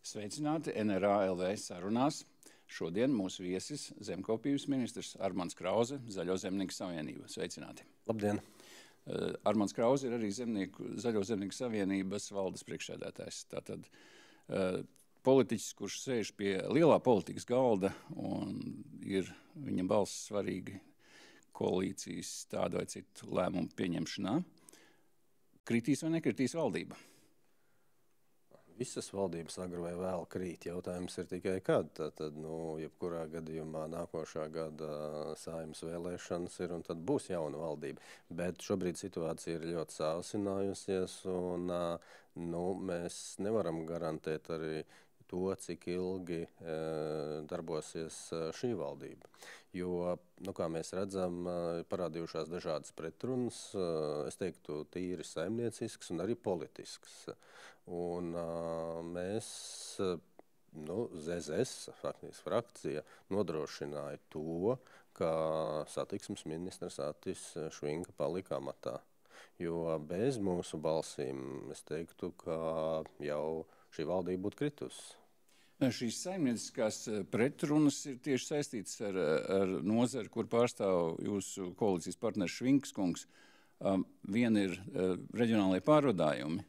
Sveicināti NRA.LV sarunās. Šodien mūsu viesis zemkopības ministrs Armands Krause, Zaļo zemnieku savienība. Sveicināti. Labdien! Armands Krause ir arī Zaļo zemnieku savienības valdes priekšsēdētājs. Tātad politiķis, kurš sēž pie lielā politikas galda un ir viņa balss svarīgi koalīcijas tādu vai citu lēmumu pieņemšanā. Kritīs vai nekritīs valdība? Visas valdības agri vai vēl krīt. Jautājums ir tikai kad. Tad, jebkurā gadījumā nākošā gada Saeimas vēlēšanas ir un tad būs jauna valdība. Bet šobrīd situācija ir ļoti sāsinājusies un mēs nevaram garantēt arī to, cik ilgi darbosies šī valdība. Jo, kā mēs redzam, parādījušās dažādas pretrunas, es teiktu, tīri saimniecisks un arī politisks. Un mēs, ZZS, faktiski frakcija, nodrošināja to, ka satiksmes ministrs Atis Švinka palika amatā. Jo bez mūsu balsīm, es teiktu, ka jau šī valdība būtu kritusi. Šīs saimnieciskās pretrunas ir tieši saistītas ar nozari, kur pārstāv jūsu koalīcijas partneris Švinks kungs. Viena ir reģionālajie pārvadājumi.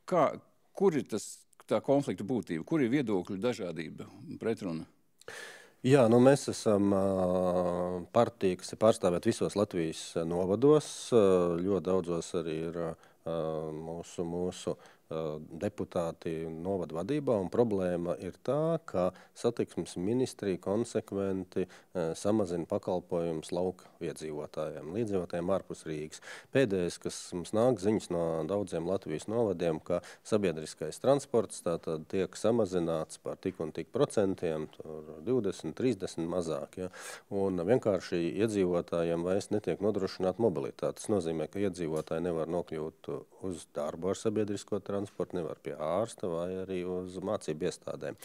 Kur ir tā konflikta būtība? Kur ir viedokļu dažādība un pretruna? Jā, mēs esam partija, kas ir pārstāvēt visos Latvijas novados. Ļoti daudzos arī ir mūsu deputāti novadu vadībā, un problēma ir tā, ka satiksmes ministrija konsekventi samazina pakalpojumus lauka līdzdzīvotājiem ārpus Rīgas. Pēdējais, kas mums nāk ziņas no daudziem Latvijas novadiem, ka sabiedriskais transports tātad tiek samazināts par tik un tik procentiem, 20, 30 mazāk. Ja? Un vienkārši iedzīvotājiem vairs netiek nodrošināta mobilitāte. Tas nozīmē, ka iedzīvotāji nevar nokļūt uz darbu ar sabiedrisko transportu, nevar pie ārsta vai arī uz mācību iestādēm.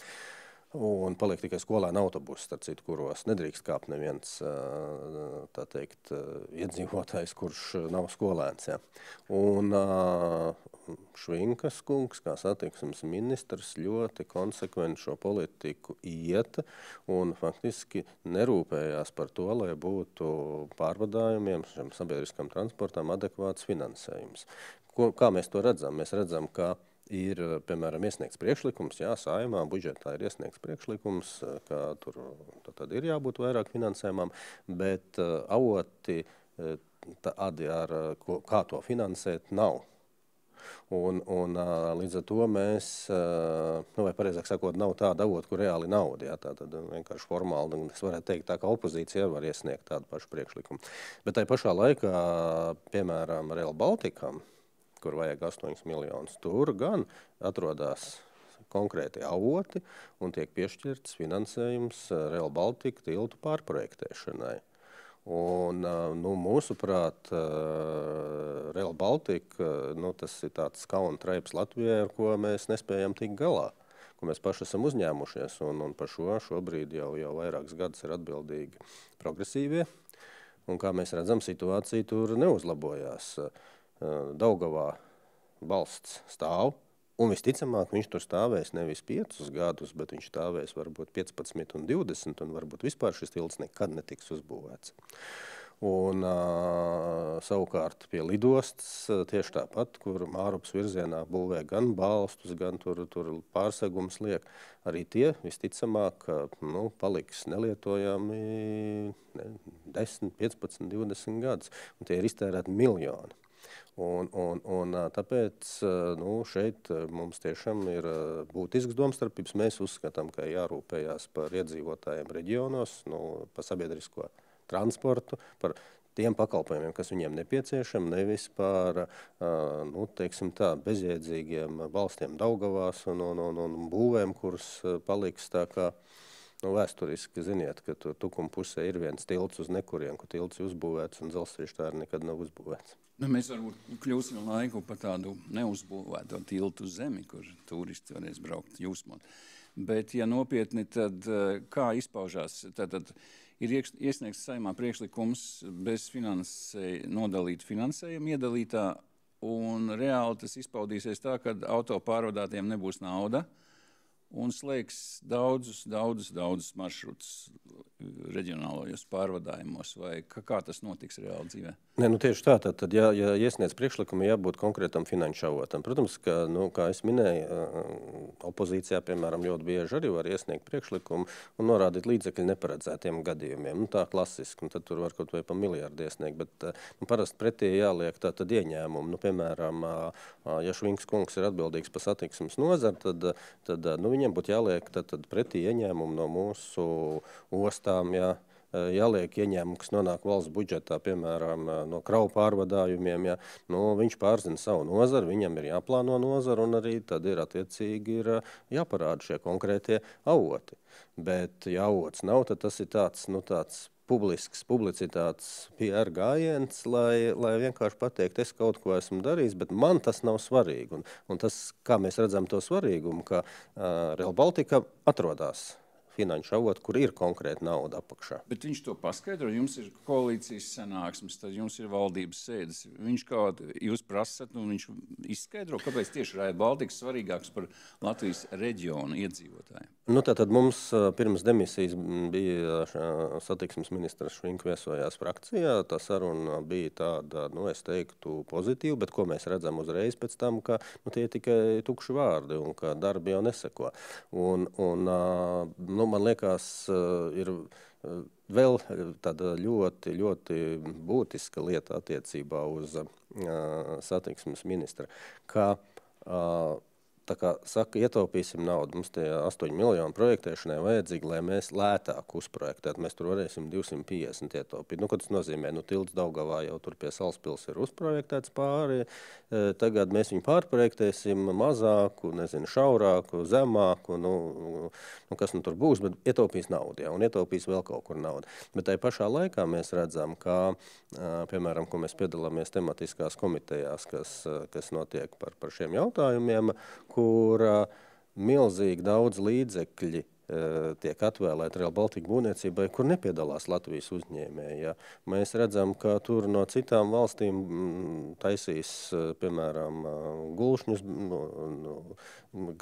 Un paliek tikai skolēna autobusi, starp citu, kuros nedrīkst kāpt neviens, tā teikt, iedzīvotājs, kurš nav skolēns. Ja. Un Švinkas kungs, kā satiksmes ministrs, ļoti konsekventi šo politiku iet un faktiski nerūpējās par to, lai būtu pārvadājumiem, šiem sabiedriskam transportam adekvāts finansējums. Kā mēs to redzam? Mēs redzam, ka ir, piemēram, iesniegts priekšlikums, Saeimā budžetā ir iesniegts priekšlikums, ka tur tad ir jābūt vairāk finansējumam, bet avoti tādi, kā to finansēt, nav. Un līdz ar to mēs, vai pareizāk sakot, nav tāda avota, kur reāli nauda. Tātad vienkārši formāli, es varētu teikt, tā kā opozīcija var iesniegt tādu pašu priekšlikumu. Bet tai pašā laikā, piemēram, Rail Balticam, kur vajag 8 miljonus, tur gan atrodas konkrēti avoti un tiek piešķirts finansējums Rail Baltica tiltu pārprojektēšanai. Un, mūsuprāt, Rail Baltica, tas ir tāds kauna traips Latvijai, ar ko mēs nespējam tikt galā, ko mēs paši esam uzņēmušies, un par šobrīd jau vairākus gadus ir atbildīgi progresīvie, un kā mēs redzam, situācija tur neuzlabojās. Daugavā balsts stāv, un visticamāk viņš tur stāvēs nevis 5 gadus, bet viņš stāvēs varbūt 15 un 20, un varbūt vispār šis tilts nekad netiks uzbūvēts. Un savukārt pie lidostas tieši tāpat, kur Mārupas virzienā būvē gan balstus, gan tur pārsegums liek, arī tie visticamāk paliks nelietojami 10, 15, 20 gadus, un tie ir iztērēti miljoni. Un tāpēc šeit mums tiešām ir būtisks domstarpības. Mēs uzskatām, ka jārūpējās par iedzīvotājiem reģionos, par sabiedrisko transportu, par tiem pakalpojumiem, kas viņiem nepieciešami, nevis par, teiksim tā, bezjēdzīgiem balstiem Daugavās un būvēm, kuras paliks tā kā vēsturiski. Ziniet, ka Tukuma pusē ir viens tilts uz nekurien, kur tilts ir uzbūvēts un dzelzceļš tā arī nekad nav uzbūvēts. Mēs varbūt kļūsim laiku par tādu neuzbūvēto tiltu uz zemi, kur turisti varēs braukt jūsmot. Bet, ja nopietni, tad kā izpaužās? Tad ir iesniegts Saeimā priekšlikums bez nodalīt finansējumu iedalītā, un reāli tas izpaudīsies tā, ka auto pārvadātiem nebūs nauda un slēgs daudzus maršrutus reģionālajos pārvadājumos, vai kā tas notiks reāli dzīvē? Nē, tieši tā, tad ja iesniedz priekšlikumu, jābūt konkrētam finanšu avotam. Protams, ka, kā es minēju, opozīcijā, piemēram, ļoti bieži arī var iesniegt priekšlikumu un norādīt līdzekļu neparedzētiem gadījumiem. Tā klasiski, tad tur var kaut vai pa miljardu iesniegt, bet parasti pretī jāliek tad ieņēmumu. Piemēram, ja Švinks kungs ir atbildīgs par satiksmes nozari, tad viņiem būtu jāliek tad pretī ieņēmumu no mūsu ostām, jāliek ieņēmumi, kas nonāk valsts budžetā, piemēram, no kravu pārvadājumiem. Viņš pārzina savu nozari, viņam ir jāplāno nozara un arī tad ir attiecīgi jāparāda šie konkrētie avoti. Bet, ja avots nav, tad tas ir tāds publisks publicitātes PR gājiens, lai vienkārši pateikt, es kaut ko esmu darījis, bet man tas nav svarīgi. Un tas, kā mēs redzam to svarīgumu, ka Rail Baltica atrodās finanšu avotu, kur ir konkrēta nauda apakšā. Bet viņš to paskaidro, jums ir koalīcijas sanāksmes, tad jums ir valdības sēdes. Viņš jūs prasat, un viņš izskaidro, kāpēc tieši Rail Baltica svarīgāks par Latvijas reģionu iedzīvotājiem. Tātad mums pirms demisijas bija satiksmes ministrs Švinks viesojās frakcijā. Tā saruna bija tāda, es teiktu, pozitīva, bet ko mēs redzam uzreiz pēc tam, ka tie ir tikai tukši vārdi un ka darbi jau neseko. Man liekas, ir vēl tāda ļoti, ļoti būtiska lieta attiecībā uz satiksmes ministra, ka tā kā saka, ietaupīsim naudu, mums tie 8 miljonu projektēšanai vajadzīgi, lai mēs lētāk uzprojektētu. Mēs tur varēsim 250 ietaupīt. Ko tas nozīmē? Tilts Daugavā jau tur pie Salaspils ir uzprojektēts pāri. Tagad mēs viņu pārprojektēsim mazāku, šaurāku, zemāku, kas tur būs, bet ietaupīs naudu, un ietaupīs vēl kaut kur naudu. Bet tai pašā laikā mēs redzam, ka, piemēram, ko mēs piedalāmies tematiskās komitejās, kas notiek par šiem jautājumiem, kur milzīgi daudz līdzekļi tiek atvēlēti Rail Baltica būvniecībai, kur nepiedalās Latvijas uzņēmēji. Mēs redzam, ka tur no citām valstīm taisīs, piemēram, gulšņus,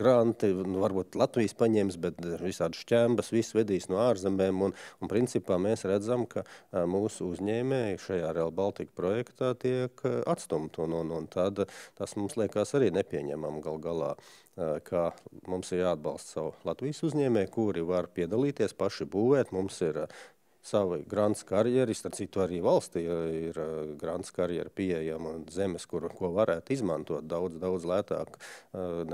granti, varbūt Latvijas paņems, bet visādi šķembas, viss vedīs no ārzemēm, un principā mēs redzam, ka mūsu uzņēmēji šajā Rail Baltica projektā tiek atstumti, un tad tas mums liekas arī nepieņemam galā, ka mums ir jāatbalsta savu Latvijas uzņēmēju, kuri var piedalīties, paši būvēt. Mums ir savi grants karjeri, starp citu arī valstī ir grants karjeri pieejama zemes, ko varētu izmantot daudz lētāk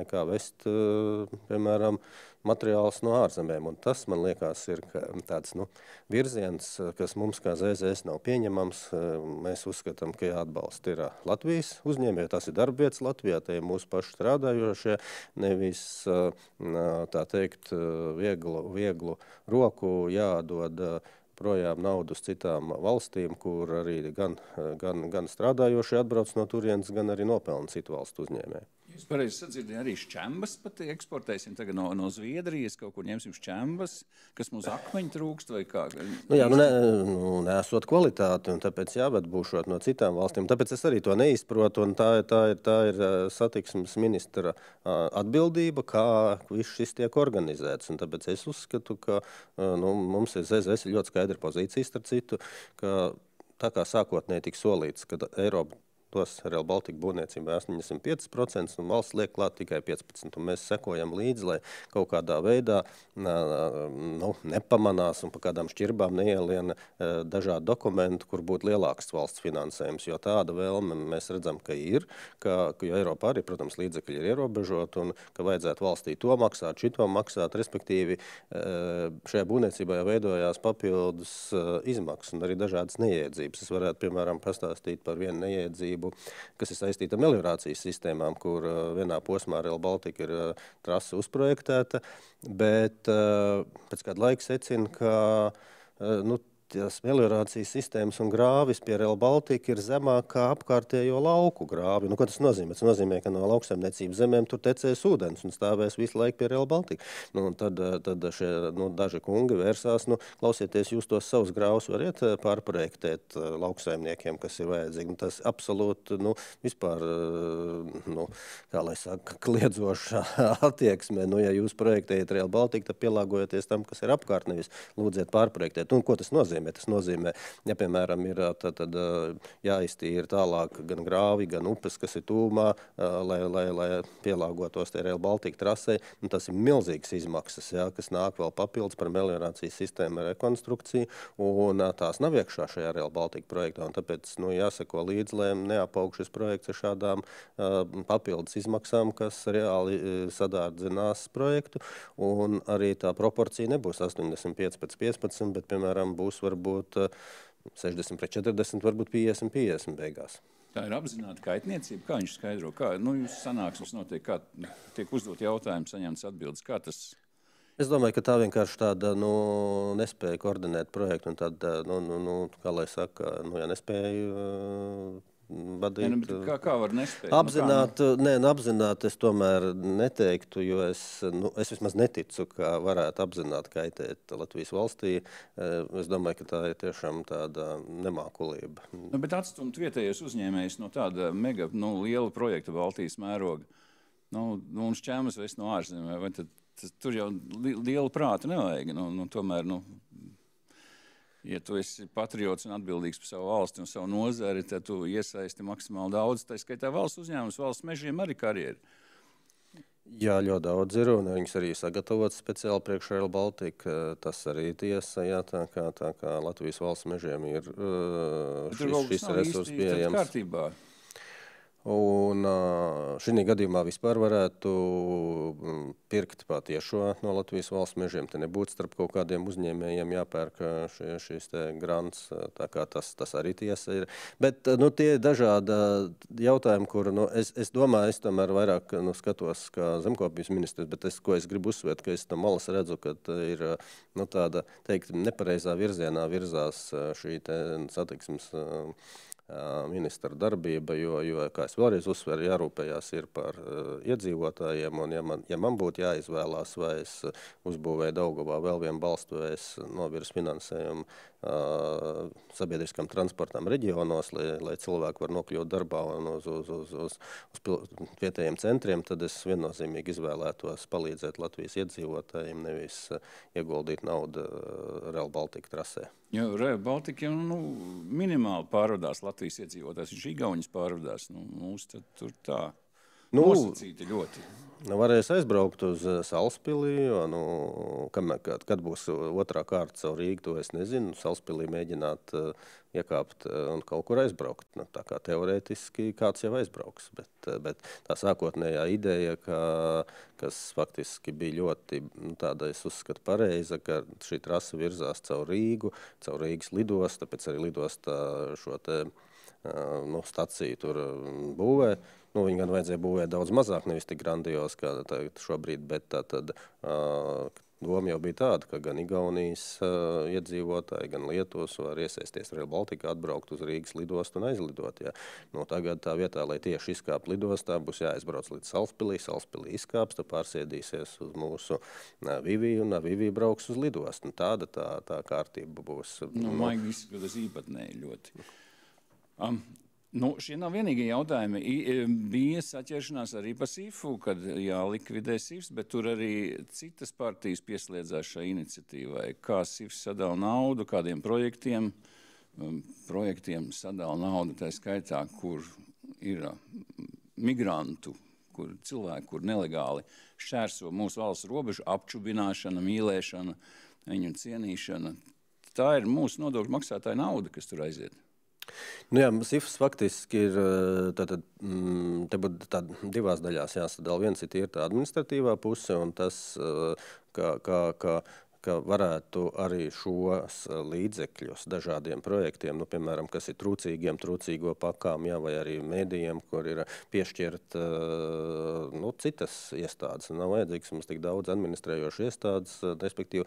nekā vest, piemēram, materiāls no ārzemēm. Un tas, man liekas, ir tāds virziens, kas mums kā ZZS nav pieņemams. Mēs uzskatām, ka jāatbalsta ir Latvijas uzņēmēji, tas ir darbvietas Latvijā, tie ir mūsu paši strādājošie, nevis, tā teikt, vieglu roku jādod projām naudu uz citām valstīm, kur arī gan strādājošie atbrauc no turienes, gan arī nopelna citu valstu uzņēmēji. Jūs pareizi sadzirdējāt, arī šķembas pat eksportēsim tagad no Zviedrijas, kaut kur ņemsim šķembas, kas mums akmeņi trūkst vai kā? Nesot kvalitāti, un tāpēc jāved būšot no citām valstīm. Tāpēc es arī to neizprotu, un tā ir satiksmes ministra atbildība, kā viss šis tiek organizēts. Un tāpēc es uzskatu, ka mums ir ZZS ļoti skaidra pozīcija, starp citu, ka tā kā sākotnēji tika solīts, ka Eiropa tos Rail Baltica būvniecībā 85%, un valsts liek klāt tikai 15%. Un mēs sekojam līdzi, lai kaut kādā veidā nepamanās un pa kādām šķirbām neieliena dažādi dokumenti, kur būtu lielāks valsts finansējums, jo tāda vēlme mēs redzam, ka ir, ka Eiropā arī, protams, līdzekļi ir ierobežot un ka vajadzētu valstī to maksāt, šito maksāt, respektīvi šajā būvniecībā veidojās papildus izmaksas un arī dažādas neiedzības. Es varētu, piemēram, pastāstīt par vienu neiedzību, kas ir saistīta ar meliorācijas sistēmām, kur vienā posmā Rail Baltica ir trasa uzprojektēta, bet pēc kāda laika secina, ka tās meliorācijas sistēmas un grāvis pie Rail Baltica ir zemāk kā apkārtējo lauku grāvi. Nu, ko tas nozīmē? Tas nozīmē, ka no lauksaimniecības zemēm tur tecēs ūdens un stāvēs visu laiku pie Rail Baltica. Nu, tad šie daži kungi vērsās, klausieties, jūs tos savus grāvus variet pārprojektēt lauksaimniekiem, kas ir vajadzīgi. Tas absolūti, vispār, kā lai saka, kliedzošā attieksmē. Ja jūs projektējat Rail Baltica, tad pielāgojoties tam, kas ir apkārt, nevis lūdziet pārprojektēt. Un ko tas nozīmē? Tas nozīmē, ja, piemēram, ir tad jāiztīra tālāk gan grāvi, gan upes, kas ir tūmā, lai pielāgotos Rail Baltica trasē. Tas ir milzīgas izmaksas, kas nāk vēl papildus par meliorācijas sistēmu rekonstrukciju, un tās nav iekšā šajā Rail Baltica projektā. Un tāpēc jāsako līdzi, lai neapaug šis projekts ar šādām papildus izmaksām, kas reāli sadārdzinās projektu. Un arī tā proporcija nebūs 85/15, bet, piemēram, būs varbūt 60/40, varbūt 50/50 beigās. Tā ir apzināta kaitniecība. Kā viņš skaidro? Kā, jūs sanāksmes notiek, kā tiek uzdot jautājumu, saņemts atbildes? Kā tas? Es domāju, ka tā vienkārši tāda nespēja koordinēt projektu un tāda, kā lai saka, ja nespēja vadīt. Kā var nespēt? Apzināti es tomēr neteiktu, jo es vismaz neticu, ka varētu apzināti kaitēt Latvijas valstī. Es domāju, ka tā ir tiešām tāda nemākulība. Bet atstumt vietējos uzņēmējus no tāda mega, liela projekta Baltijas mēroga, un šķēmas vairs no ārzemē, vai tad tur jau liela prāta nevajag. Tomēr, ja tu esi patriots un atbildīgs par savu valsti un savu nozari, tad tu iesaisti maksimāli daudz. Tā skaitā valsts uzņēmums, valsts mežiem arī karjeri. Jā, ļoti daudz ir, un viņas arī sagatavotas speciāli priekš Rail Baltica. Tas arī tiesa, tā kā Latvijas valsts mežiem ir šis resurs pieejams. Kārtībā. Un šī gadījumā vispār varētu pirkt patiešo no Latvijas valsts mežiem. Te nebūtu starp kaut kādiem uzņēmējiem jāpērk šis te grants, tā kā tas arī tiesa ir. Bet tie dažādi jautājumi, kur es domāju, es tomēr vairāk skatos kā zemkopības ministrs, bet ko es gribu uzsvērt, ka es no malas redzu, ka ir tāda, teikt, nepareizā virzienā virzās šī te satiksmes ministra darbība, jo, kā es vēlreiz uzsveru, jārūpējās ir par iedzīvotājiem, un ja man būtu jāizvēlās, vai es uzbūvēju Daugavā vēl vienu balstu, vai es novirsu finansējumu sabiedriskam transportam reģionos, lai cilvēki var nokļūt darbā un uz vietējiem centriem, tad es viennozīmīgi izvēlētos palīdzēt Latvijas iedzīvotājiem, nevis ieguldīt naudu Rail Baltica trasē. Jo Rail Baltica minimāli pārvadās Latvijas iedzīvotājs, viņš Igauņus pārvadās. Mūs tad tur tā nosacīti ļoti. Varēs aizbraukt uz Salaspili, kad būs otrā kārta caur Rīgu, to es nezinu. Salaspilī mēģināt iekāpt un kaut kur aizbraukt. Tā kā teorētiski kāds jau aizbrauks, bet tā sākotnējā ideja, kas faktiski bija ļoti, tāda es uzskatu pareiza, ka šī trasa virzās caur Rīgu, caur Rīgas lidostu, tāpēc arī lidosta šo te staciju tur būvē. Viņu gan vajadzēja būvēt daudz mazāk, nevis tik grandios kā šobrīd, bet tad doma jau bija tāda, ka gan Igaunijas iedzīvotāji, gan Lietuvas var iesaisties Rail Baltica, atbraukt uz Rīgas lidostu un aizlidot. Ja. Tagad tā vietā, lai tieši izkāpt lidostā, būs jāaizbrauc līdz Salaspilī izkāps, tad pārsēdīsies uz mūsu Viviju, un Vivija brauks uz lidostu. Tāda tā kārtība būs. Maigi izskatās īpatnēji ļoti. Šie nav vienīgie jautājumi. Bija saķeršanās arī par SIFU, kad jālikvidē SIFs, bet tur arī citas partijas pieslēdzās šai iniciatīvai. Kā SIFs sadala naudu, kādiem projektiem sadala naudu, tā skaitā, kur ir migrantu, kur cilvēki, kur nelegāli šķērso mūsu valsts robežu, apčubināšana, mīlēšana, viņu cienīšana. Tā ir mūsu nodokļu maksātāja nauda, kas tur aiziet. SIFs faktiski ir, te būtu divās daļās jāsadala. Viens ir tā administratīvā puse, un tas, ka varētu arī šos līdzekļus dažādiem projektiem, piemēram, kas ir trūcīgo pakām, vai arī mēdījiem, kur ir piešķirt citas iestādes. Nav vajadzīgs mums tik daudz administrējošu iestādes, respektīvi,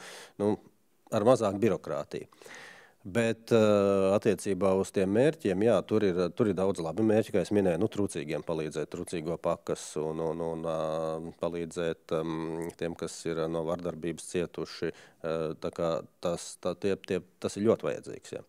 ar mazāk birokrātiju. Bet attiecībā uz tiem mērķiem, jā, tur ir daudz labi mērķi, kā es minēju, trūcīgiem palīdzēt, trūcīgo pakasu un palīdzēt tiem, kas ir no vardarbības cietuši. Tā kā tas ir ļoti vajadzīgs, jā.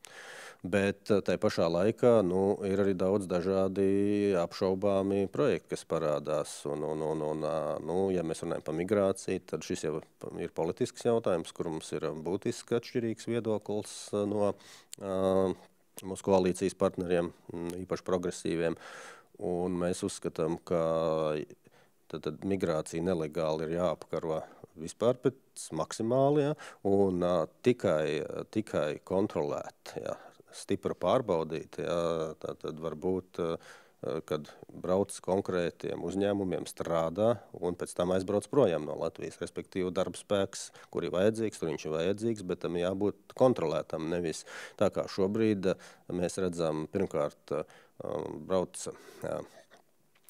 Bet tai pašā laikā ir arī daudz dažādi apšaubāmi projekti, kas parādās. Ja mēs runājam par migrāciju, tad šis jau ir politisks jautājums, kur mums ir būtiski atšķirīgs viedoklis no mūsu koalīcijas partneriem, īpaši progresīviem. Un mēs uzskatām, ka tad migrācija nelegāli ir jāapkaro vispār pēc maksimāli, ja, un tikai kontrolēt, ja, stipri pārbaudīt, ja, tad varbūt, kad brauc konkrētiem uzņēmumiem, strādā un pēc tam aizbrauc projām no Latvijas, respektīvi darbspēks, kur ir vajadzīgs, tur viņš ir vajadzīgs, bet tam jābūt kontrolētam, nevis tā kā šobrīd mēs redzam, pirmkārt brauc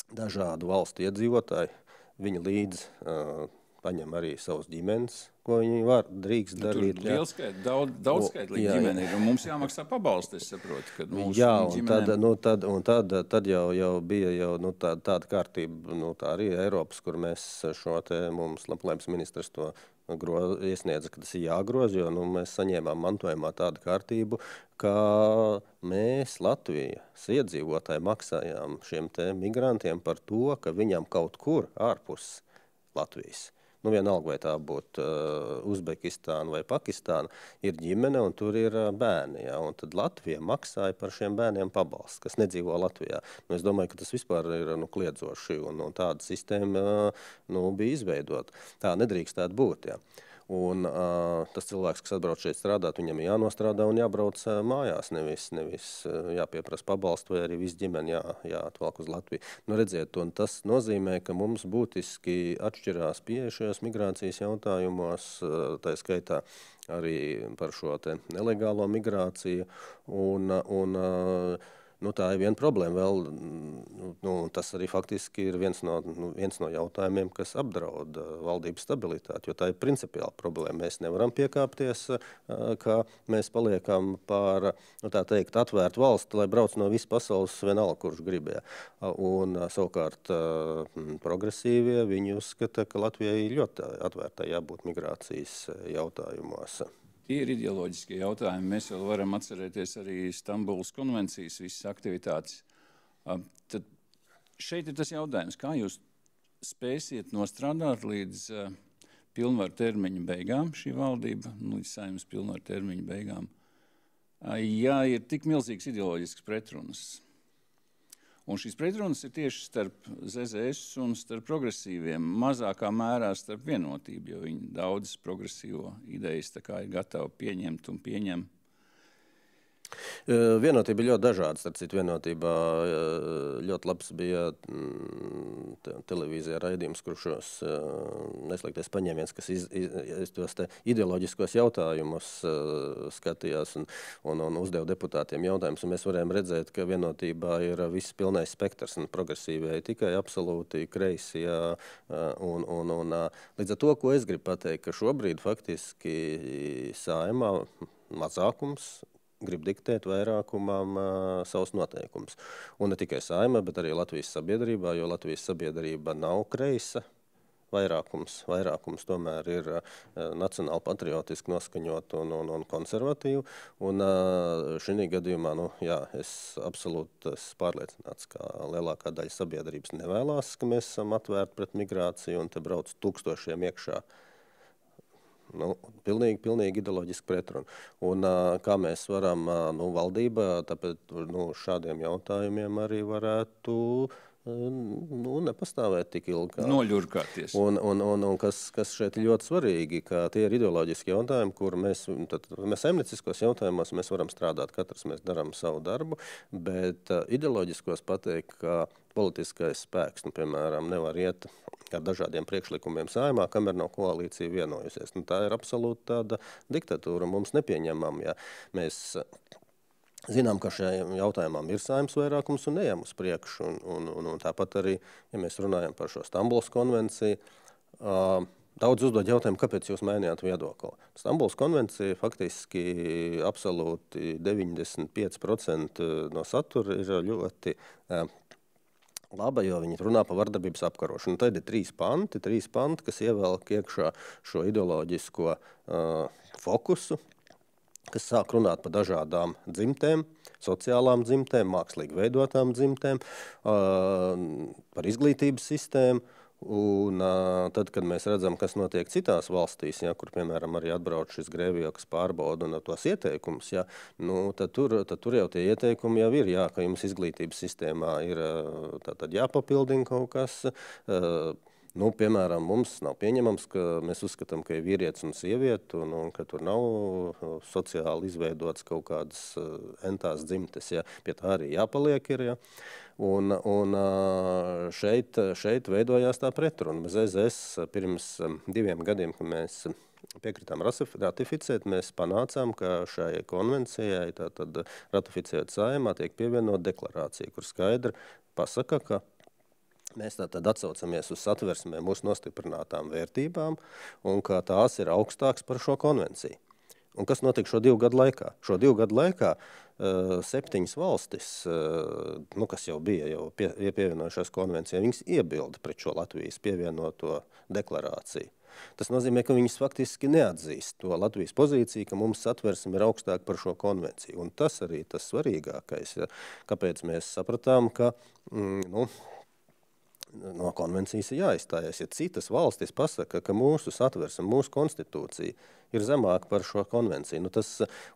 dažādu valstu iedzīvotāji, viņi līdz paņem arī savus ģimenes, ko viņi drīkst darīt. Tur liels skaits, daudz skaitlīgi ģimeni ir, un mums jāmaksā pabalsti, es saprotu, kad mūsu ģimenēm... Tad jau bija tāda kārtība, tā arī Eiropas, kur mēs mums labklājības ministrs to iesniedza, ka tas ir jāgroza, jo mēs saņēmām mantojumā tādu kārtību, ka mēs Latvijas iedzīvotāji maksājām šiem te migrantiem par to, ka viņam kaut kur ārpus Latvijas. Vienalga, vai tā būtu Uzbekistāna vai Pakistāna, ir ģimene un tur ir bērni. Ja, un tad Latvija maksāja par šiem bērniem pabalstu, kas nedzīvo Latvijā. Es domāju, ka tas vispār ir kliedzoši un tāda sistēma bija izveidota. Tā nedrīkstētu būt. Ja. Un tas cilvēks, kas atbrauc šeit strādāt, viņam jānostrādā un jābrauc mājās, nevis jāpieprasa pabalstu vai arī visu ģimeni jāatvalk uz Latviju. Redziet, un tas nozīmē, ka mums būtiski atšķirās pieeja šajos migrācijas jautājumos, tā skaitā arī par šo te nelegālo migrāciju. Tā ir viena problēma vēl, tas arī faktiski ir viens no jautājumiem, kas apdraud valdības stabilitāti, jo tā ir principiāla problēma. Mēs nevaram piekāpties, ka mēs paliekam par, tā teikt, atvērtu valsti, lai brauc no visas pasaules vienalga, kurš gribēja. Un savukārt progresīvie, viņi uzskata, ka Latvijai ļoti atvērtai jābūt migrācijas jautājumos. Tie ir ideoloģiskie jautājumi. Mēs vēl varam atcerēties arī Stambulas konvencijas visas aktivitātes. Tad šeit ir tas jautājums, kā jūs spēsiet nostrādāt līdz pilnvaru termiņa beigām šī valdība, līdz Saeimas pilnvaru termiņa beigām, ja ir tik milzīgs ideoloģisks pretrunas. Un šīs pretrunas ir tieši starp ZZS un starp progresīviem, mazākā mērā starp vienotību, jo viņi daudzas progresīvo idejas tā kā ir gatavi pieņemt un pieņem. Vienotība ir ļoti dažāda. Starp citu, vienotībā ļoti labs bija televīzijā raidījums, kur šos neslēgtais paņēmiens, kas tos ideoloģiskos jautājumus skatījās un uzdeva deputātiem jautājumus. Un mēs varējām redzēt, ka vienotībā ir viss pilnais spektrs un progresīvai tikai absolūti kreisi. Līdz ar to, ko es gribu pateikt, ka šobrīd faktiski Saeimā mazākums grib diktēt vairākumam savus noteikumus. Un ne tikai Saeimā, bet arī Latvijas sabiedrībā, jo Latvijas sabiedrība nav kreisa vairākums. Vairākums tomēr ir nacionāli patriotiski noskaņot un konservatīvi. Un šī gadījumā, es absolūti esmu pārliecināts, ka lielākā daļa sabiedrības nevēlās, ka mēs esam atvērti pret migrāciju un te brauc tūkstošiem iekšā. Pilnīgi ideoloģiski pretrunu. Un kā mēs varam, valdība, tāpēc šādiem jautājumiem arī varētu nepastāvēt tik ilgi. Noļurkāties. Un kas šeit ir ļoti svarīgi, ka tie ir ideoloģiski jautājumi, kur mēs saimnieciskos jautājumos mēs varam strādāt, katrs mēs darām savu darbu, bet ideoloģiskos pateikt, ka politiskais spēks, piemēram, nevar iet ar dažādiem priekšlikumiem Saeimā, kamēr nav koalīcija vienojusies. Tā ir absolūti tāda diktatūra, mums nepieņemama, ja mēs zinām, ka šajā jautājumā ir Saeimas vairākums un ejam uz priekšu. Un tāpat arī, ja mēs runājam par šo Stambulas konvenciju, daudz uzdod jautājumu, kāpēc jūs mainījāt viedokli. Stambulas konvencija faktiski absolūti 95% no satura ir ļoti laba, jo viņi runā par vardarbības apkarošanu. Tad ir 3 panti, kas ievelk iekšā šo ideoloģisko fokusu, kas sāk runāt par dažādām dzimtēm, sociālām dzimtēm, mākslīgi veidotām dzimtēm, par izglītības sistēmu. Un tad, kad mēs redzam, kas notiek citās valstīs, ja, kur, piemēram, arī atbrauc šis Grēvijo, kas pārbauda un tos ieteikumus, ja, tad tur jau tie ieteikumi jau ir, ka jums izglītības sistēmā ir tātad jāpapildina kaut kas. Piemēram, mums nav pieņemams, ka mēs uzskatām, ka ir vīrietis un sieviete, un ka tur nav sociāli izveidots kaut kādas entās dzimtes. Ja. Pie tā arī jāpaliek ir. Ja. Un šeit veidojās tā pretruna. Bez EZS pirms 2 gadiem, kad mēs piekritām ratificēt, mēs panācām, ka šai konvencijai, tātad ratificējot Saeimā, tiek pievienot deklarācija, kur skaidri pasaka, ka mēs tātad atsaucamies uz satversmē mūsu nostiprinātām vērtībām un ka tās ir augstāks par šo konvenciju. Un kas notika šo 2 gadu laikā? Šo 2 gadu laikā 7 valstis, kas jau bija pievienojušās konvencijai, viņas iebilda pret šo Latvijas pievienoto deklarāciju. Tas nozīmē, ka viņas faktiski neatzīst to Latvijas pozīciju, ka mums satversme ir augstāk par šo konvenciju. Un tas arī tas svarīgākais, kāpēc mēs sapratām, ka no konvencijas ir jāizstājas. Ja citas valstis pasaka, ka mūsu satversme, mūsu konstitūcija ir zemāka par šo konvenciju,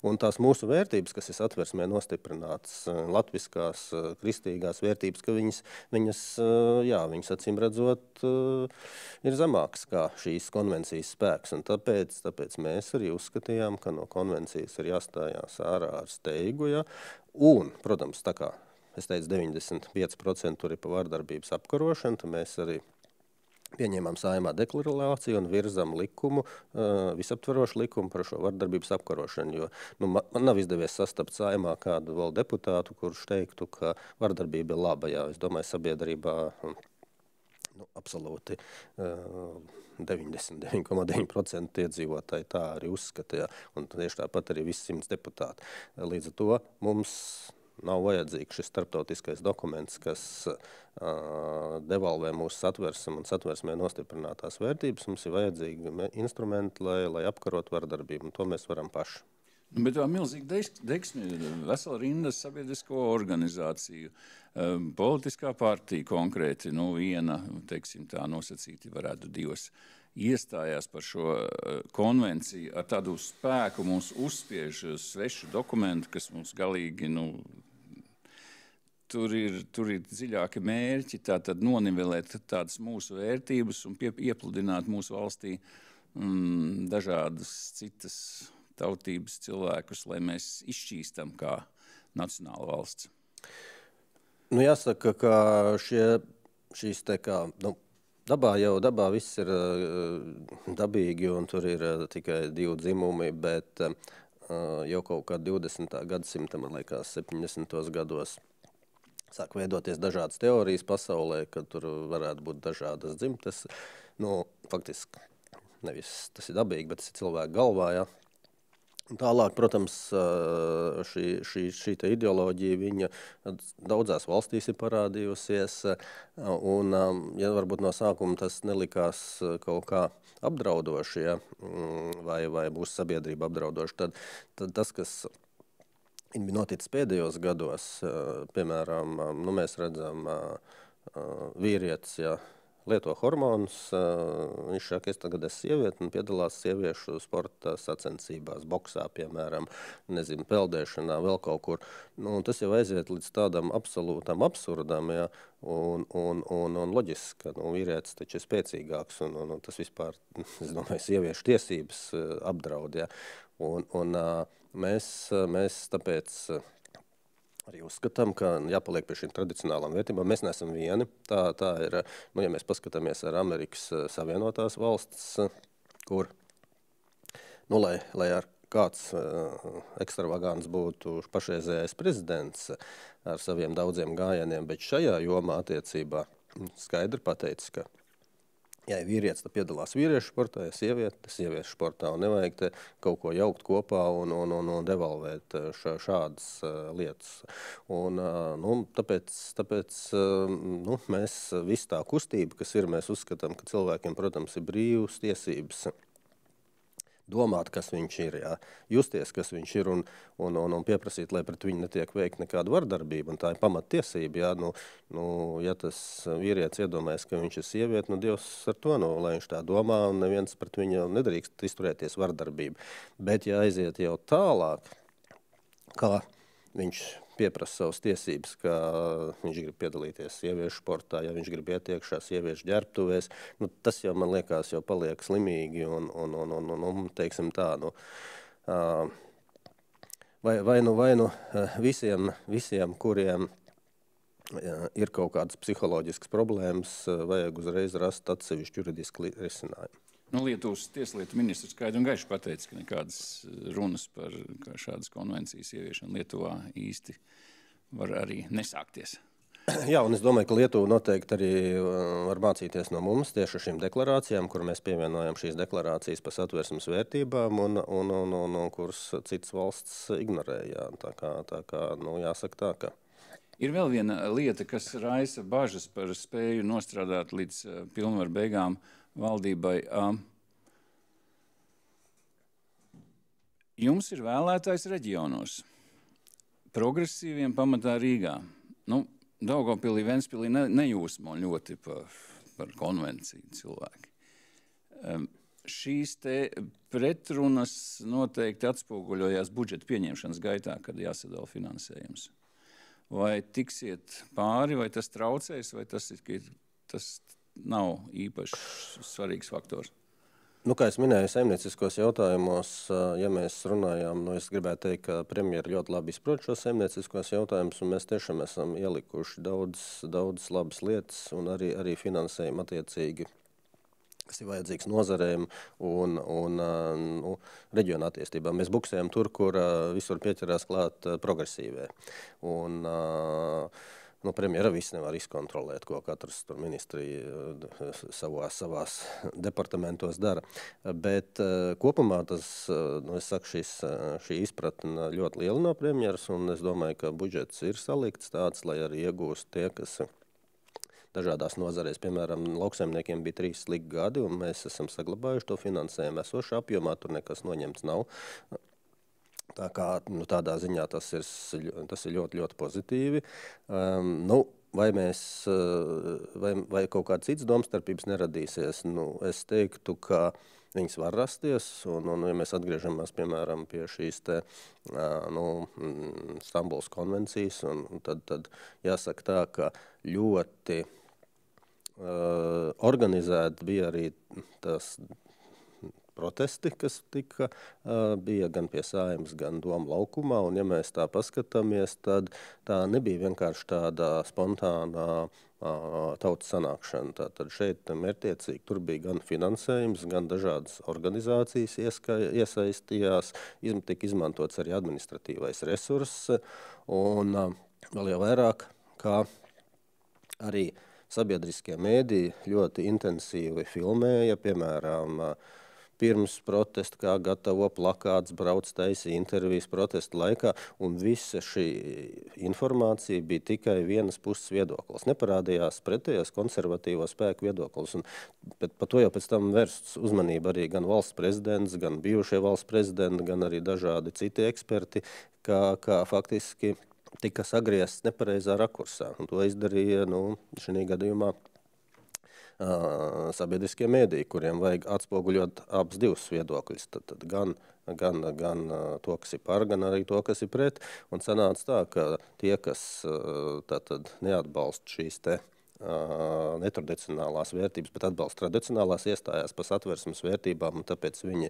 un tās mūsu vērtības, kas ir satversmē nostiprinātas, latviskās, kristīgās vērtības, ka viņas acīm redzot ir zemākas kā šīs konvencijas spēks. Un tāpēc mēs arī uzskatījām, ka no konvencijas ir jāstājās ārā ar steigu. Ja? Un, protams, tā kā es teicu, 95% tur ir par vardarbības apkarošanu, tad mēs arī pieņēmām Saeimā deklarāciju un virzam likumu, visaptverošu likumu par šo vardarbības apkarošanu, jo man nav izdevies sastapt Saeimā kādu vēl deputātu, kurš teiktu, ka vardarbība ir laba. Jā, es domāju, sabiedrībā absolūti 99,9% iedzīvotāji tā arī uzskata, jā, un tieši tāpat arī visi 100 deputāti. Līdz ar to mums nav vajadzīgs šis starptautiskais dokuments, kas devalvē mūsu satversmi un satversmē nostiprinātās vērtības. Mums ir vajadzīgi instrumenti, lai apkarot vardarbību, un to mēs varam paši. Bet tā milzīga deksme, vesela rinda sabiedrisko organizāciju, politiskā partija konkrēti, viena, teiksim tā, nosacīti varētu 2, iestājās par šo konvenciju ar tādu spēku, mums uzspiež svešu dokumentu, kas mums galīgi, tur ir dziļāki mērķi, tātad nonivelēt tādas mūsu vērtības un iepludināt mūsu valstī dažādas citas tautības cilvēkus, lai mēs izšķīstam kā nacionāla valsts. Jāsaka, ka šīs dabā viss ir dabīgi un tur ir tikai 2 dzimumi, bet jau kaut kā 20. gadsimta, man liekas, 70. gados sāk veidoties dažādas teorijas pasaulē, ka tur varētu būt dažādas dzimtes. Faktiski nevis tas ir dabīgi, bet tas ir cilvēku galvā, ja. Tālāk, protams, šī ideoloģija, viņa daudzās valstīs ir parādījusies, un, ja varbūt no sākuma tas nelikās kaut kā apdraudoši, ja, vai mūsu sabiedrība apdraudoši, tad tas, kas ir noticis pēdējos gados, piemēram, mēs redzam vīrietis, ja, lieto hormonus, viņš saka, es tagad esmu sieviete un piedalās sieviešu sporta sacensībās, boksā, piemēram, peldēšanā, vēl kaut kur. Tas jau aiziet līdz tādam absolūtam absurdam, ja, un loģiski, ka vīrietis taču ir spēcīgāks, un tas vispār, es domāju, sieviešu tiesības apdraud, ja. Un mēs tāpēc arī uzskatām, ka jāpaliek pie šīm tradicionālām vērtībām. Mēs neesam vieni. Tā ir, ja mēs paskatāmies ar Amerikas Savienotās valsts, kur, lai ar kāds ekstravagants būtu pašreizējais prezidents ar saviem daudziem gājieniem, bet šajā jomā attiecībā skaidri pateicis, ka Ja vīrietis piedalās vīriešu sportā, ja sieviete sieviešu sportā, un nevajag te kaut ko jaukt kopā un devalvēt šādas lietas. Un, tāpēc mēs visu tā kustība, kas ir, mēs uzskatām, ka cilvēkiem, protams, ir brīvas tiesības domāt, kas viņš ir, jā, justies, kas viņš ir, un pieprasīt, lai pret viņu netiek veikt nekāda vardarbība, un tā ir pamattiesība, jā, ja tas vīrietis iedomājas, ka viņš ir sieviete, Dievs ar to, lai viņš tā domā, un neviens pret viņu nedrīkst izturēties vardarbību. Bet, ja aiziet jau tālāk, kā viņš pieprasa savas tiesības, ka viņš grib piedalīties sieviešu sportā, ja viņš grib iet iekšā sieviešu ģērbtuvēs, tas jau, man liekas, jau paliek slimīgi un teiksim tā, vai nu visiem, kuriem ir kaut kādas psiholoģiskas problēmas, vajag uzreiz rast atsevišķu juridisku risinājumu. Lietuvas tieslietu ministrs skaidri un gaiši pateica, ka nekādas runas par šādas konvencijas ieviešanu Lietuvā īsti var arī nesākties. Jā, un es domāju, ka Lietuva noteikti arī var mācīties no mums tieši ar šīm deklarācijām, kur mēs pievienojam šīs deklarācijas par satversmes vērtībām un kuras citas valsts ignorē. Jā. Tā kā jāsaka tā, ka. Ir vēl viena lieta, kas raisa bažas par spēju nostrādāt līdz pilnvaru beigām valdībai. Jums ir vēlētājs reģionos, progresīviem pamatā Rīgā. Daugavpilī, Ventspilī nejūsmo ļoti par konvenciju cilvēki. Šīs te pretrunas noteikti atspoguļojās budžeta pieņemšanas gaitā, kad jāsadala finansējums. Vai tiksiet pāri, vai tas traucēs, vai tas nav īpaši svarīgs faktors? Kā es minēju, saimnieciskos jautājumos, ja mēs runājām, es gribētu teikt, ka premjeri ļoti labi izprot šos saimnieciskos jautājumus, un mēs tiešām esam ielikuši daudz labas lietas un arī finansējumu attiecīgi, kas ir vajadzīgs nozarēm un reģiona attīstībā. Mēs buksējam tur, kur visur pieķerās klāt progresīvē. Un premjera viss nevar izkontrolēt, ko katrs tur ministrija savās departamentos dara. Bet kopumā tas, es saku, šī izpratne ļoti liela no premjeras, un es domāju, ka budžets ir salikts tāds, lai arī iegūst tie, kas dažādās nozarēs, piemēram, lauksaimniekiem bija 3 slikti gadi, un mēs esam saglabājuši to finansējumu esošā apjomā, tur nekas noņemts nav. Tā kā tādā ziņā tas ir ļoti, ļoti pozitīvi. Vai kaut kāds cits domstarpības neradīsies? Es teiktu, ka viņas var rasties, un ja mēs atgriežamies, piemēram, pie šīs Stambulas konvencijas, un tad jāsaka tā, ka ļoti organizēti bija arī tās protesti, kas bija gan pie Saeimas, gan Doma laukumā, un ja mēs tā paskatāmies, tad tā nebija vienkārši tāda spontānā tautas sanākšana. Tātad šeit mērķiecīgi tur bija gan finansējums, gan dažādas organizācijas iesaistījās, tika izmantots arī administratīvais resurss, un vēl jau vairāk, kā arī sabiedriskie mēdī ļoti intensīvi filmēja, piemēram, pirms protesta, kā gatavo plakāts, brauc taisi intervijas protesta laikā, un visa šī informācija bija tikai vienas puses viedoklis. Neparādījās pretējās konservatīvo spēku viedoklis, bet par to jau pēc tam vērsts uzmanība arī gan valsts prezidents, gan bijušie valsts prezidenti, gan arī dažādi citi eksperti, kā faktiski tika sagriezts nepareizā rakursā, un to izdarīja, šī gadījumā sabiedriskie mēdīji, kuriem vajag atspoguļot abas divas viedokļus, tad gan to, kas ir par, gan arī to, kas ir pret, un sanāca tā, ka tie, kas neatbalsta šīs netradicionālās vērtības, bet atbalsta tradicionālās, iestājās par satversmes vērtībām, un tāpēc viņi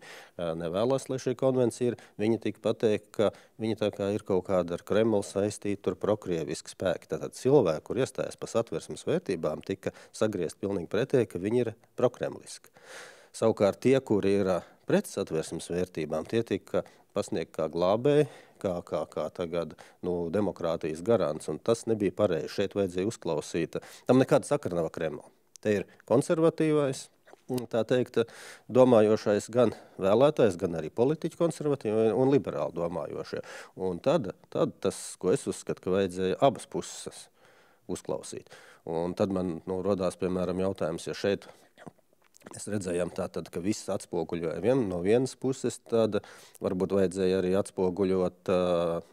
nevēlas, lai šī konvencija ir. Viņi tika pateikt, ka viņi tā kā ir kaut kāda ar Kremlu saistīta tur prokrieviski spēki. Tātad cilvēki, kur iestājās par satversmes vērtībām, tika sagriezt pilnīgi pretēji, ka viņi ir prokremliski. Savukārt tie, kuri ir pret satversmes vērtībām, tie tika pasniegt kā glābēji, kā tagad demokrātijas garants, un tas nebija pareizi. Šeit vajadzēja uzklausīt. Tam nekāda sakara nav ar Kremlu. Te ir konservatīvais, tā teikt, domājošais gan vēlētājs, gan arī politiķi konservatīvi un liberāli domājošie. Un tad tas, ko es uzskatu, ka vajadzēja abas puses uzklausīt. Un tad man rodās, piemēram, jautājums, ja šeit mēs redzējām tātad, ka viss atspoguļoja no vienas puses, tad varbūt vajadzēja arī atspoguļot,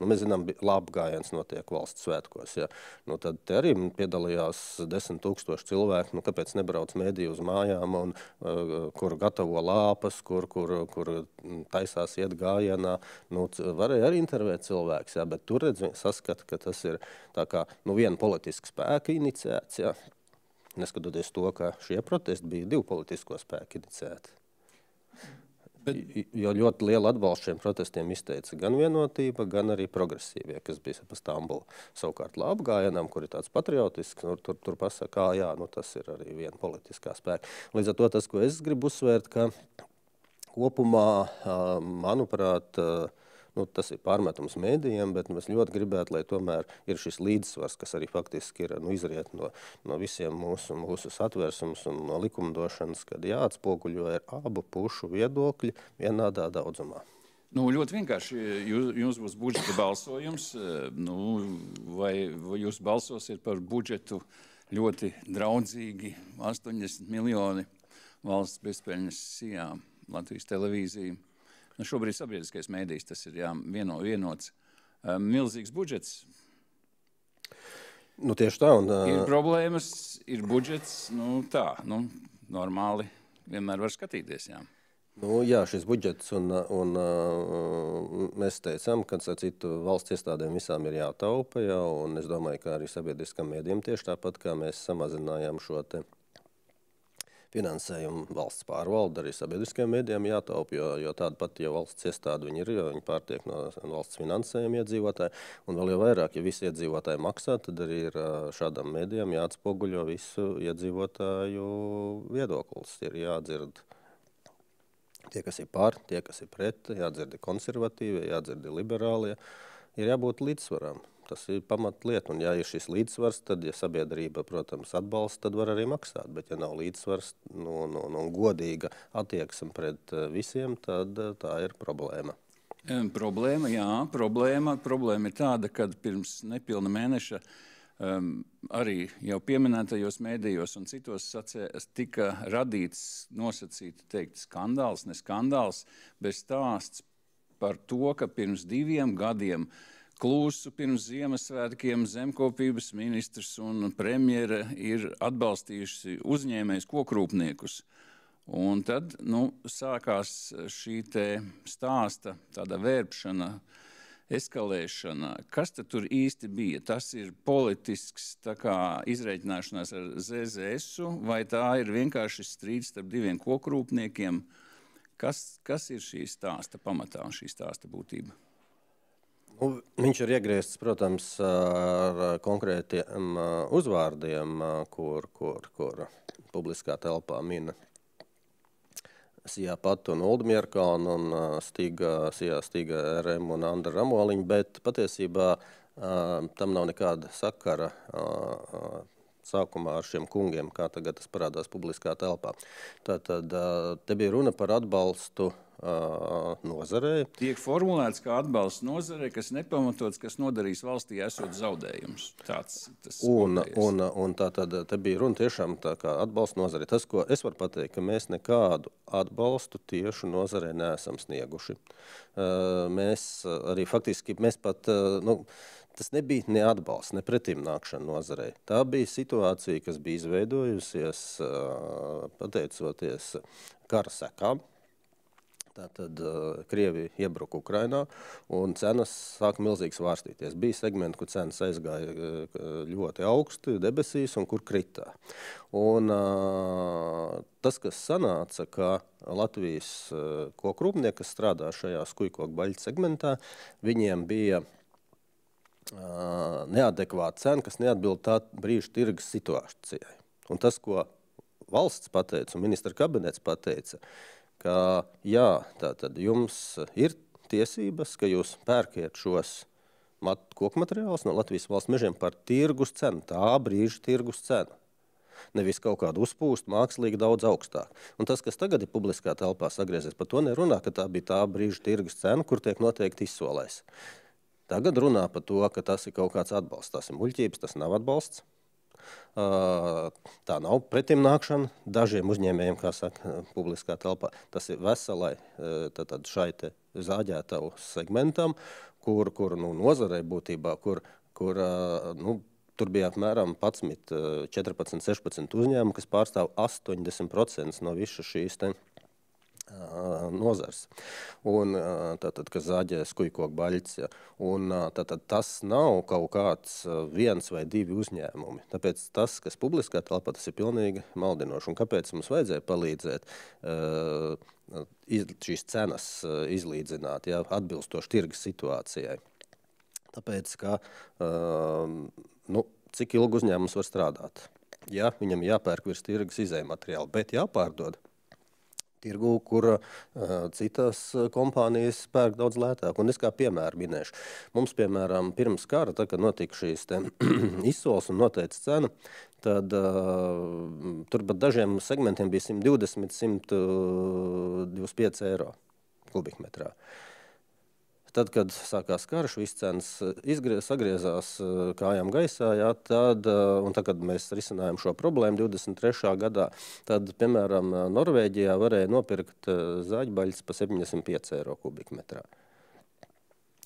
mēs zinām, labgājiens notiek valsts svētkos, ja. Tad te arī piedalījās 10 000 cilvēku, kāpēc nebrauc mēdī uz mājām, un kur gatavo lāpas, kur taisās iet gājienā, varēja arī intervēt cilvēks, ja, bet tur saskata, ka tas ir tā kā, viena politiska spēka iniciēts, ja. Neskatoties to, ka šie protesti bija 2 politisko spēku iniciēti. Jo ļoti lielu atbalstu šiem protestiem izteica gan Vienotība, gan arī progresīvie, kas bija pa Stambulu. Savukārt labgājienam, kur ir tāds patriotisks, tur pasaka, jā, tas ir arī viena politiskā spēka. Līdz ar to tas, ko es gribu uzsvērt, ka kopumā, manuprāt, tas ir pārmetums mēdījiem, bet mēs ļoti gribētu, lai tomēr ir šis līdzsvars, kas arī faktiski ir izriet no visiem mūsu satversums un no likumdošanas, kad jāatspoguļo ir abu pušu viedokļi vienādā daudzumā. Ļoti vienkārši, jums būs budžeta balsojums, vai jūs balsosiet par budžetu ļoti draudzīgi 80 miljoni valsts bezpeļņas sijām, Latvijas televīzija. Šobrīd sabiedriskais mēdījis, tas ir vienots. Milzīgs budžets. Tieši tā. Ir problēmas, ir budžets, normāli vienmēr var skatīties, jā. Jā, šis budžets un mēs teicām, ka citu valsts iestādēm visām ir jātaupa, jā, un es domāju, ka arī sabiedriskam mēdījiem tieši tāpat, kā mēs samazinājām šo te finansējumu valsts pārvalde, arī sabiedriskajiem mēdījiem jātaupa, jo tāda pati jau valsts iestāde viņi ir, jo viņi pārtiek no valsts finansējuma iedzīvotāji, un vēl jau vairāk, ja visi iedzīvotāji maksā, tad arī ir šādam mēdījam jāatspoguļo visu iedzīvotāju viedoklis. Ir jādzird tie, kas ir par, tie, kas ir pret, jādzird konservatīvie, jādzird liberālie, ir jābūt līdzsvaram. Tas ir pamatlieta, un ja ir šis līdzsvars, tad, ja sabiedrība, protams, atbalsta, tad var arī maksāt, bet ja nav līdzsvars un godīga attieksme pret visiem, tad tā ir problēma. Problēma, jā, problēma ir tāda, kad pirms nepilna mēneša arī jau pieminētajos mēdījos un citos tika radīts, nosacīti teikt, skandāls, ne skandāls, bet stāsts par to, ka pirms 2 gadiem klusu pirms Ziemassvētkiem zemkopības ministrs un premjere ir atbalstījuši uzņēmējus kokrūpniekus. Un tad sākās šī te stāsta tāda vērpšana, eskalēšana. Kas tad tur īsti bija? Tas ir politisks izreikināšanās ar ZZS-u, vai tā ir vienkārši strīds starp 2 kokrūpniekiem? Kas ir šī stāsta pamatā un šī stāsta būtība? Viņš ir iegriezts, protams, ar konkrētiem uzvārdiem, kur publiskā telpā mina Sijā Patu un Uldu Mierkalnu un Stīga RM un Andra Ramoliņu, bet patiesībā tam nav nekāda sakara sākumā ar šiem kungiem, kā tagad tas parādās publiskā telpā. Tātad te bija runa par atbalstu nozarei. Tiek formulēts kā atbalsts nozarei, kas nepamatots, kas nodarīs valstī esot zaudējums. Un tātad te bija runa tiešām tā kā atbalsts nozarei. Tas, ko es varu pateikt, ka mēs nekādu atbalstu tiešu nozarei neesam snieguši. Mēs arī faktiski, mēs pat, tas nebija ne atbalsts, ne pretimnākšana nozarei. Tā bija situācija, kas bija izveidojusies, pateicoties kara sekām. Tātad Krievija iebruka Ukrainā un cenas sāka milzīgi svārstīties. Bija segmenti, kur cenas aizgāja ļoti augsti debesīs un kur kritā. Un tas, kas sanāca, ka Latvijas kokrūpnieki, kas strādā šajā skujkoku baļķu segmentā, viņiem bija neadekvāta cena, kas neatbild tā brīža tirgus situācijai. Un tas, ko valsts pateica un ministra kabinets pateica, ka jā, tātad jums ir tiesības, ka jūs pērkiet šos koku materiālus no Latvijas valsts mežiem par tirgus cenu, tā brīža tirgus cenu. Nevis kaut kādu uzpūst, mākslīgi daudz augstāk. Un tas, kas tagad ir publiskā telpā sagriezies, par to nerunā, ka tā bija tā brīža tirgus cena, kur tiek noteikti izsolēs. Tagad runā par to, ka tas ir kaut kāds atbalsts. Tas ir muļķības, tas nav atbalsts. Tā nav pretimnākšana dažiem uzņēmējiem, kā saka publiskā telpā. Tas ir veselai šai te zāģētavu segmentam, kur nozarei būtībā, kur tur bija apmēram 11, 14, 16 uzņēmumu, kas pārstāv 80% no visas šīs te nozars. Un tātad, kas zāģē skujkoku baļķis. Ja. Un tātad tas nav kaut kāds viens vai divi uzņēmumi. Tāpēc tas, kas publiskā telpā, tas ir pilnīgi maldinoši. Un kāpēc mums vajadzēja palīdzēt šīs cenas izlīdzināt, ja, atbilstoši tirgus situācijai? Tāpēc, ka cik ilgi uzņēmums var strādāt? Ja, viņam jāpērk virs tirgus izējmateriāli, bet jāpārdod tirgu, kur citas kompānijas pērk daudz lētāk. Un es kā piemēru minēšu. Mums, piemēram, pirms kara, kad notika šīs izsoles un noteica cena, tad tur pat dažiem segmentiem bija 120, 125 eiro kubikmetrā. Tad, kad sākās karš, viss cenas sagriezās kājām gaisā, jā, un tad, kad mēs risinājām šo problēmu 23. gadā, tad, piemēram, Norvēģijā varēja nopirkt zāģbaļus pa 75 eiro kubikmetrā.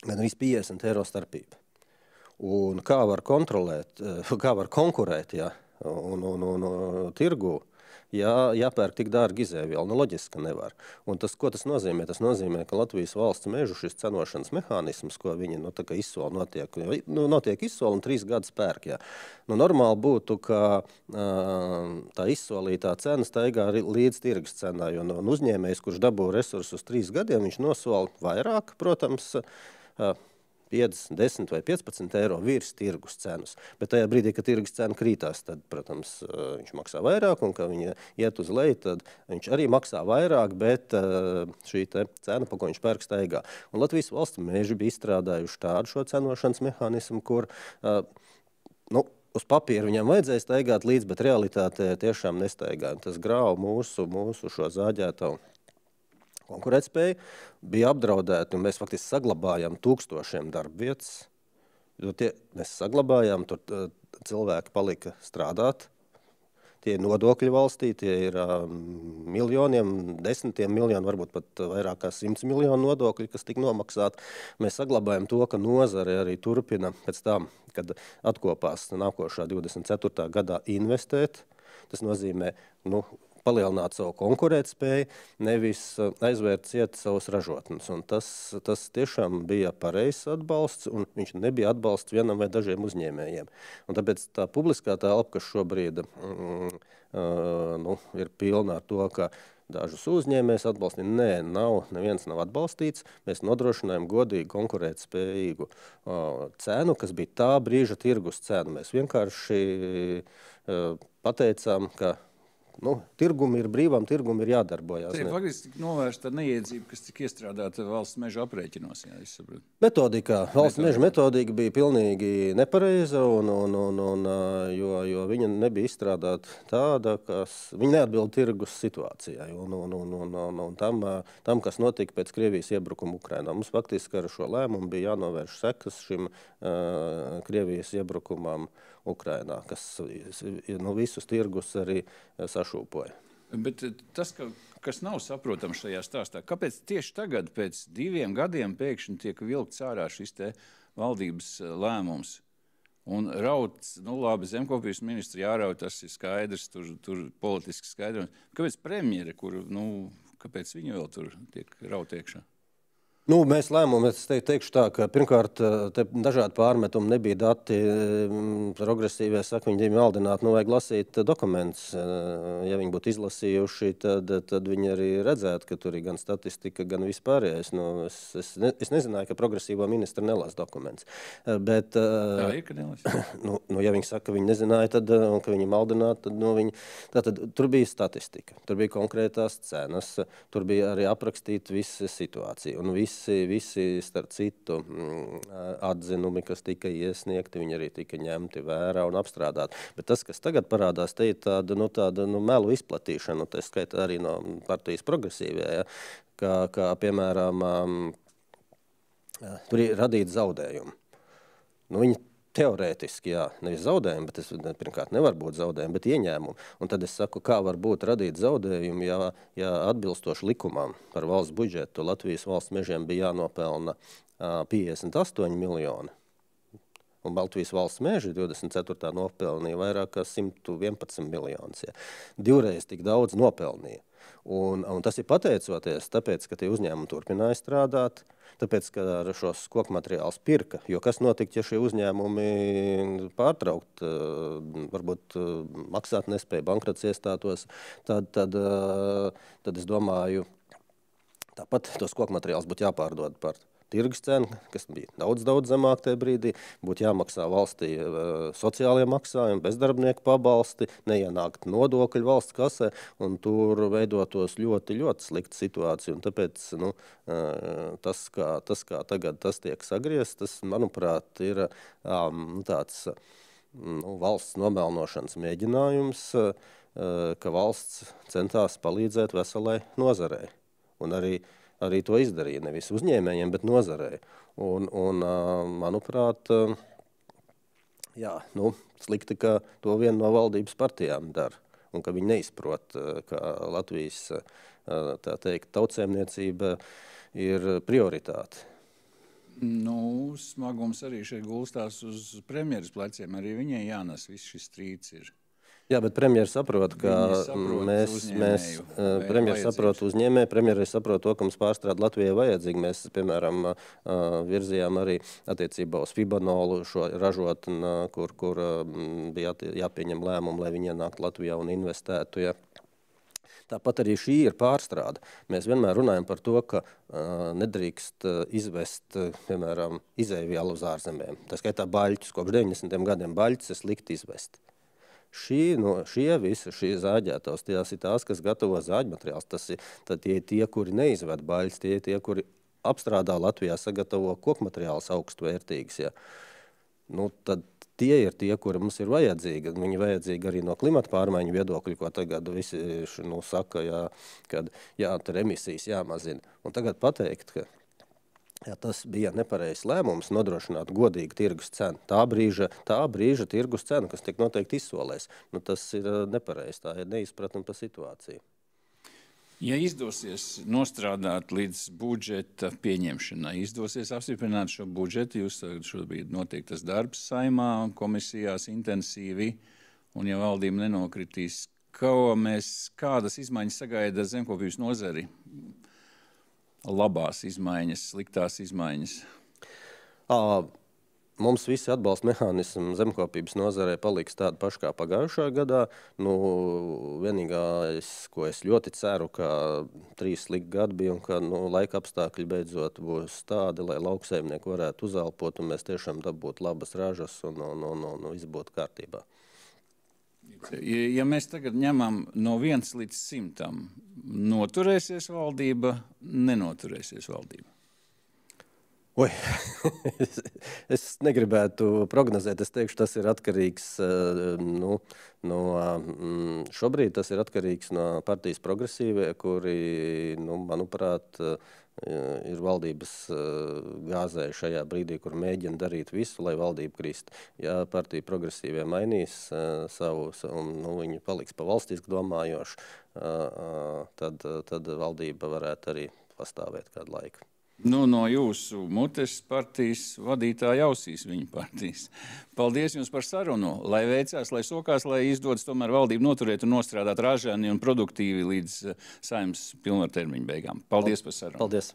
Gan viss 50 eiro starpība. Un kā var kontrolēt, kā var konkurēt, jā, un tirgu, jāpērk tik dārgi izēvielu. Loģiski, ka nevar. Un ko tas nozīmē? Tas nozīmē, ka Latvijas valsts mežu šis cenošanas mehānisms, ko viņi izsola, notiek izsola un 3 gadus pērk. Jā. Normāli būtu, ka tā izsolītā cena staigā līdz tirgus cenai. Un uzņēmējs, kurš dabū resursus uz 3 gadiem, viņš nosola vairāk, protams, 50, 10 vai 15 eiro virs tirgus cenas. Bet tajā brīdī, kad tirgus cena krītās, tad, protams, viņš maksā vairāk, un kad viņa iet uz leju, tad viņš arī maksā vairāk, bet šī te cena, pa ko viņš pērk, staigā. Un Latvijas valsts meži bija izstrādājuši tādu šo cenošanas mehānismu, kur, uz papīra viņam vajadzēja staigāt līdz, bet realitātē tiešām nestaigāja. Tas grāva mūsu šo zāģētavu konkurētspēja, bija apdraudēta, un mēs faktiski saglabājām tūkstošiem darbvietas. Mēs saglabājām, tur cilvēki palika strādāt. Tie nodokļi valstī, tie ir miljoniem, desmitiem miljonu, varbūt pat vairāk kā 100 miljonu nodokļi, kas tika nomaksāti. Mēs saglabājam to, ka nozare arī turpina pēc tam, kad atkopās nākošā 24. gadā investēt. Tas nozīmē, palielināt savu konkurētspēju, nevis aizvērt ciet savus ražotnes. Un tas tiešām bija pareizs atbalsts, un viņš nebija atbalsts vienam vai dažiem uzņēmējiem. Un tāpēc tā publiskā telpa, kas šobrīd ir pilna ar to, ka dažus uzņēmējus atbalstīt. Nē, neviens nav atbalstīts. Mēs nodrošinājām godīgu, konkurētspējīgu cenu, kas bija tā brīža tirgus cena. Mēs vienkārši pateicām, ka tirgum ir brīvam, tirgum ir jādarbojās. Tas ir faktiski novērsta neiedzība, kas tika iestrādāta valsts meža aprēķinos. Jā, valsts meža metodika bija pilnīgi nepareiza, jo viņa nebija izstrādāta tāda, viņa neatbilda tirgus situācijai un tam, kas notika pēc Krievijas iebrukuma Ukrainā. Mums faktiski ar šo lēmumu bija jānovērš sekas šim Krievijas iebrukumam Ukrainā, kas visus tirgus arī sašūpoja. Bet tas, kas nav saprotams šajā stāstā, kāpēc tieši tagad, pēc 2 gadiem, pēkšņi tiek vilkts ārā šis te valdības lēmums? Un rauts, labi, zemkopības ministri jāraut, tas ir skaidrs, tur politiski skaidrs. Kāpēc premjere, kāpēc viņa vēl tur tiek raut iekšā? Mēs lēmumu, es teikšu tā, ka pirmkārt dažādi pārmetumi nebija dati, progresīvie saka, viņi maldināti, vajag lasīt dokumentus. Ja viņi būtu izlasījuši, tad viņi arī redzētu, ka tur ir gan statistika, gan vispārējais. Es nezināju, ka progresīvo ministra nelasa dokumentus. Bet, tā ir, ka nelasa. Ja viņi saka, ka viņi nezināja, un ka viņi maldināti, tad tur bija statistika, tur bija konkrētās cenas, tur bija arī aprakstīta visa situācija. Un visi visi starp citu atzinumi, kas tika iesniegti, viņi arī tika ņemti vērā un apstrādāti. Bet tas, kas tagad parādās, te ir tāda melu izplatīšana, tā skaitā arī no partijas progresīvajā, ja, kā piemēram, tur ir radīti zaudējumi. Viņi teorētiski, jā, nevis zaudējumi, bet tas pirmkārt nevar būt zaudējumi, bet ieņēmumi. Un tad es saku, kā var būt radīt zaudējumi, ja atbilstoši likumam par valsts budžetu Latvijas valsts mežiem bija jānopelna 58 miljoni. Un Latvijas valsts meži 24. nopelnīja vairāk kā 111 miljonus. Ja. Divreiz tik daudz nopelnīja. Un tas ir pateicoties, tāpēc, ka tie uzņēmumi turpināja strādāt, tāpēc, ka šos koku materiālus pirka, jo kas notika, ja šie uzņēmumi pārtraukt, varbūt maksāt nespēja, bankrots iestātos, tad es domāju, tāpat tos koku materiālus būtu jāpārdod par tirgus cenu, kas bija daudz zemāk tajā brīdī, būtu jāmaksā valstī sociālie maksājumi, bezdarbnieku pabalsti, neienākt nodokļu valsts kasē, un tur veidotos ļoti slikta situācija. Un tāpēc tas, kā tagad tas tiek sagriezts, tas, manuprāt, ir tāds valsts nomelnošanas mēģinājums, ka valsts centās palīdzēt veselai nozarei. Un arī to izdarīja, nevis uzņēmējiem, bet nozarei. Un manuprāt, slikti, ka to viena no valdības partijām dara, un ka viņi neizprot, ka Latvijas, tā teikt, tautsēmniecība ir prioritāte. Smagums arī šeit gulstās uz premjeras pleciem, arī viņai jānes viss šis strīds ir. Jā, bet premjeras saprot, ka premjeras saprot uzņēmēju, premjeras saprot to, ka mums pārstrāde Latvijai vajadzīgi. Mēs, piemēram, virzījām arī attiecībā uz fibanolu šo ražotni, kur bija jāpieņem lēmumu, lai viņi ienāktu Latvijā un investētu. Ja. Tāpat arī šī ir pārstrāde. Mēs vienmēr runājam par to, ka nedrīkst izvest, piemēram, izēvielu uz ārzemēm. Tā skaitā baļķus. Kopš 90. gadiem baļķus ir slikti izvest. Šīs zāģētavas, tās ir tās, kas gatavo zāģmateriālus. Tad tie ir tie, kuri neizved baļķus, tie ir tie, kuri apstrādā Latvijā, sagatavo kokmateriālus augstvērtīgus. Ja. Tad tie ir tie, kuri mums ir vajadzīgi. Viņi vajadzīgi arī no klimata pārmaiņu viedokļu, ko tagad visi saka, kad emisijas jāmazina. Un tagad pateikt, ka tas bija nepareizs lēmums nodrošināt godīgu tirgus cenu. Tā brīža tirgus cenu, kas tiek noteikti izsolēs. Tas ir nepareizi, tā ir neizpratne par situāciju. Ja izdosies nostrādāt līdz budžeta pieņemšanai, izdosies apstiprināt šo budžetu, jūs šobrīd notiek tas darbs Saeimā, komisijās intensīvi, un ja valdība nenokritīs, kādas izmaiņas sagaida zemkopības nozari? Labās izmaiņas, sliktās izmaiņas? Mums visi atbalsta mehānismi zemkopības nozarē paliks tādi paši kā pagājušā gadā. Vienīgais, ko es ļoti ceru, ka 3 slikti gadi bija un ka laika apstākļi beidzot būs tādi, lai lauksaimnieki varētu uzelpot un mēs tiešām dabūtu labas ražas un viss būtu kārtībā. Ja mēs tagad ņemam no 1 līdz 100, noturēsies valdība, nenoturēsies valdība? Es negribētu prognozēt, es teikšu, tas ir atkarīgs šobrīd tas ir atkarīgs no partijas progresīvie, kuri, manuprāt, ir valdības gāzē šajā brīdī, kur mēģina darīt visu, lai valdība krist. Ja partija progresīvie mainīs savu, viņi paliks pa valstisku domājošu, tad valdība varētu arī pastāvēt kādu laiku. No jūsu mutes partijas vadītāja ausīs viņa partijas. Paldies jums par sarunu. Lai veicās, lai sokās, lai izdodas tomēr valdību noturēt un nostrādāt ražani un produktīvi līdz Saeimas pilnvartermiņa beigām. Paldies par sarunu. Paldies.